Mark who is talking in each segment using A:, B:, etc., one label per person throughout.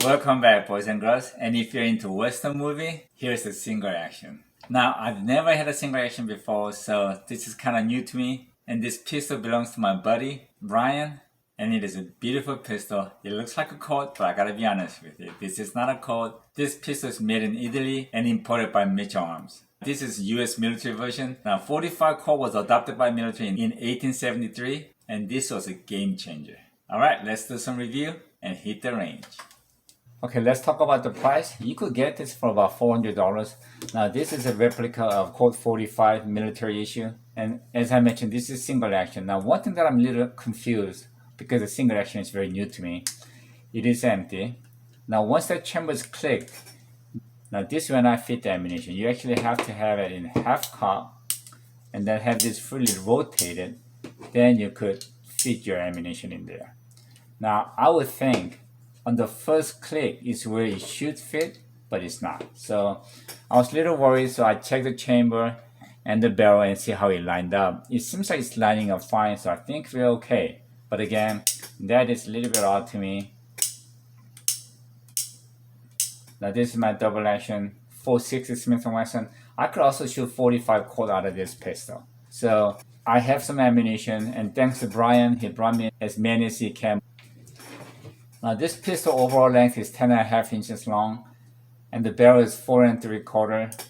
A: Welcome back, boys and girls. And if you're into Western movie, here's a single action. Now, I've never had a single action before, so this is kind of new to me. And this pistol belongs to my buddy, Brian. And it is a beautiful pistol. It looks like a Colt, but I gotta be honest with you. This is not a Colt. This pistol is made in Italy and imported by Mitchell Arms. This is US military version. Now, 45 Colt was adopted by military in 1873, and this was a game changer. Alright, let's do some review and hit the range. Okay, let's talk about the price. You could get this for about $400. Now, this is a replica of Colt 45 military issue. And as I mentioned, this is single action. Now, one thing that I'm a little confused, because the single action is very new to me, it is empty. Now, once that chamber is clicked, now this will not fit the ammunition. You actually have to have it in half cock and then have this fully rotated. Then you could fit your ammunition in there. Now, I would think on the first click is where it should fit, but it's not. So I was a little worried, so I checked the chamber and the barrel and see how it lined up. It seems like it's lining up fine, so I think we're okay. But again, that is a little bit odd to me. Now this is my double action 460 Smith & Wesson. I could also shoot 45 Colt out of this pistol. So I have some ammunition, and thanks to Brian, he brought me as many as he can. Now this pistol overall length is 10.5 inches long, and the barrel is 4 3/4.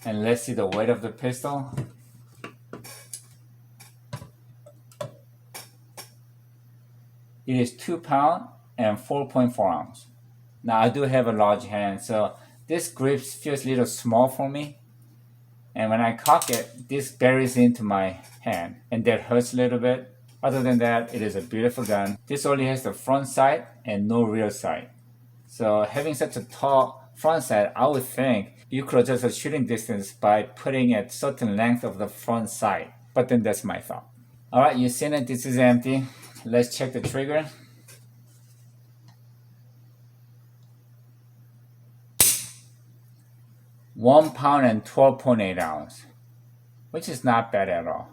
A: And let's see the weight of the pistol. It is 2 pounds and 4.4 ounces. Now I do have a large hand, so this grip feels a little small for me. And when I cock it, this buries into my hand, and that hurts a little bit. Other than that, it is a beautiful gun. This only has the front sight and no rear sight. So having such a tall front sight, I would think you could adjust the shooting distance by putting a certain length of the front sight. But then that's my thought. Alright, you've seen it, this is empty. Let's check the trigger. £1 pound and 12.8 ounces, which is not bad at all.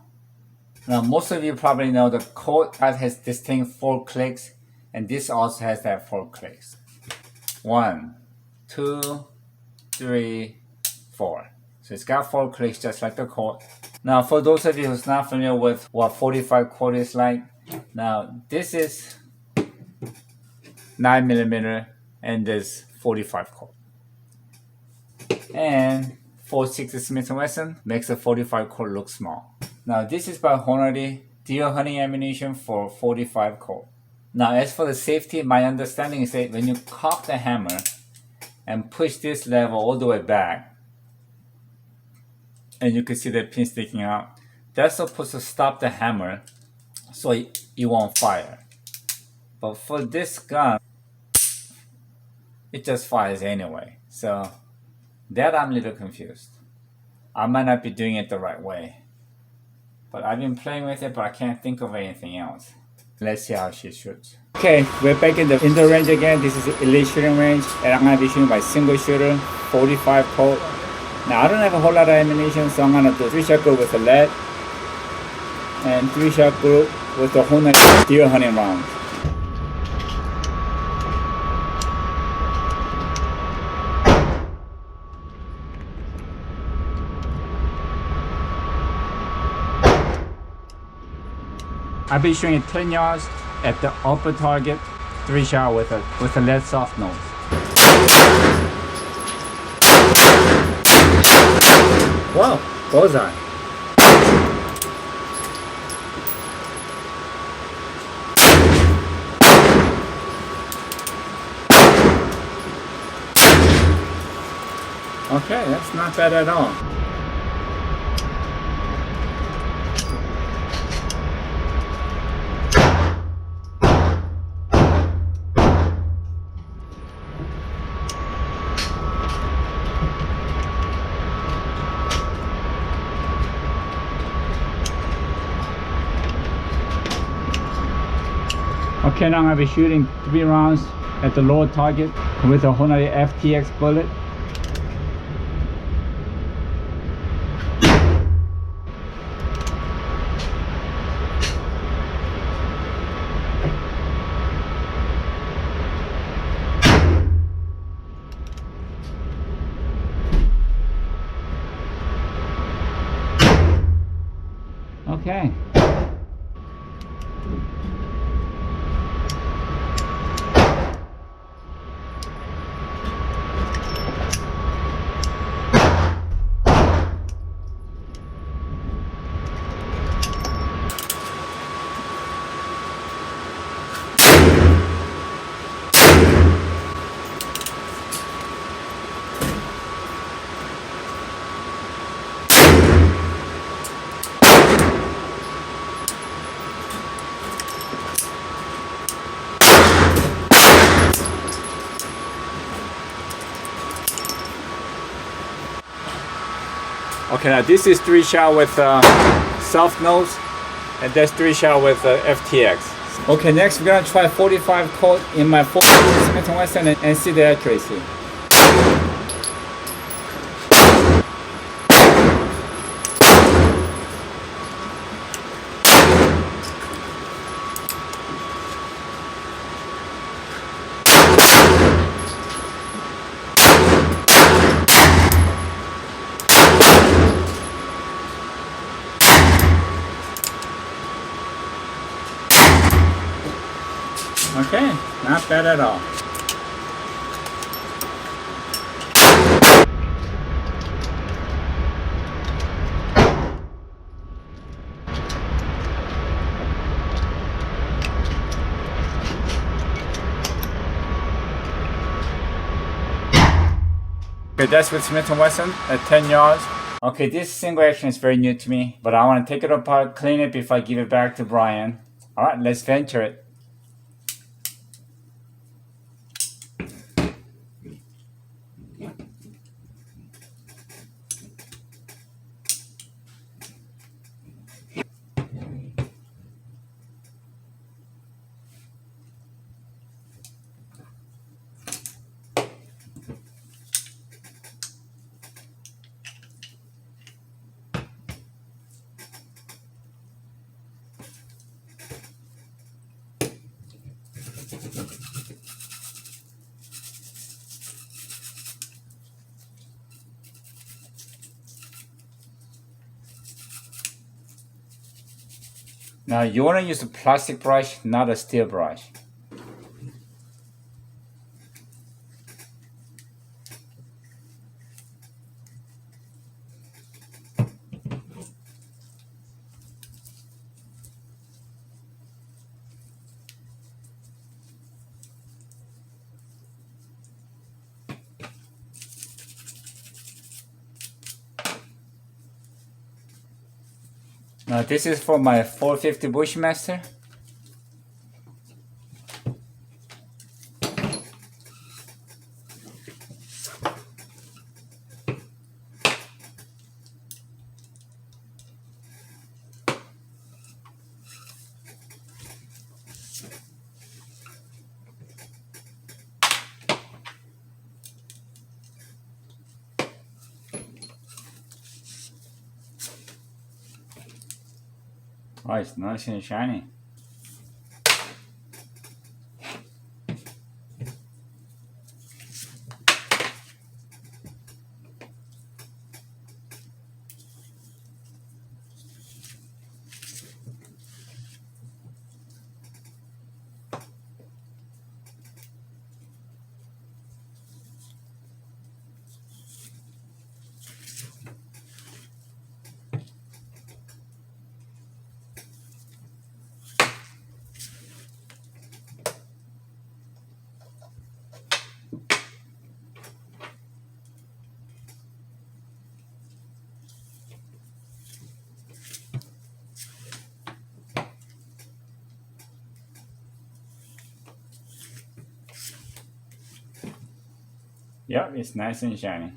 A: Now, most of you probably know the Colt has distinct 4 clicks, and this also has that 4 clicks. 1, 2, 3, 4. So it's got 4 clicks just like the Colt. Now, for those of you who's not familiar with what 45 Colt is like, now this is 9mm and this 45 Colt. And 460 Smith & Wesson makes a 45 Colt look small. Now this is by Hornady deer hunting ammunition for 45 Colt. Now as for the safety, my understanding is that when you cock the hammer and push this lever all the way back, and you can see the pin sticking out, that's supposed to stop the hammer so it won't fire. But for this gun, it just fires anyway. So that I'm a little confused. I might not be doing it the right way. But I've been playing with it, but I can't think of anything else. Let's see how she shoots. Okay, we're back in the range again. This is the elite shooting range, and I'm gonna be shooting by single shooter, 45 Colt. Now I don't have a whole lot of ammunition, so I'm gonna do 3-shot group with the lead and 3-shot group with the Hornady deer hunting rounds. I'll be shooting 10 yards at the upper target, 3-shot with a lead soft nose. Wow, bullseye. Okay, that's not bad at all. Okay, now I'm going to be shooting 3 rounds at the lower target with a Hornady FTX bullet. Okay. Okay, now this is 3-shot with soft nose, and that's 3-shot with FTX. Okay, next we're gonna try 45 Colt in my 40 Smith & Wesson and see the accuracy. Okay, not bad at all. Okay, that's with Smith & Wesson at 10 yards. Okay, this single action is very new to me, but I want to take it apart, clean it before I give it back to Brian. Alright, let's venture it. Now you want to use a plastic brush, not a steel brush. Now this is for my 450 Bushmaster. Oh, it's nice and shiny. Yep, it's nice and shiny.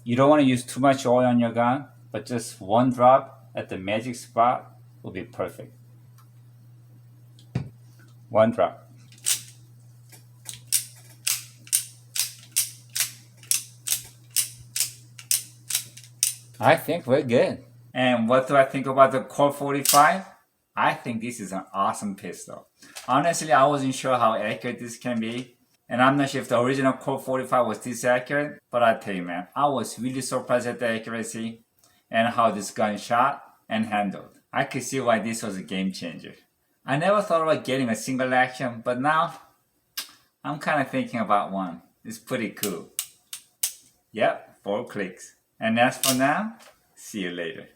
A: You don't want to use too much oil on your gun, but just one drop at the magic spot will be perfect. One drop. I think we're good. And what do I think about the Colt 45? I think this is an awesome pistol. Honestly, I wasn't sure how accurate this can be. And I'm not sure if the original Colt 45 was this accurate, but I tell you, man, I was really surprised at the accuracy and how this gun shot and handled. I could see why this was a game changer. I never thought about getting a single action, but now I'm kind of thinking about one. It's pretty cool. Yep, 4 clicks. And as for now, see you later.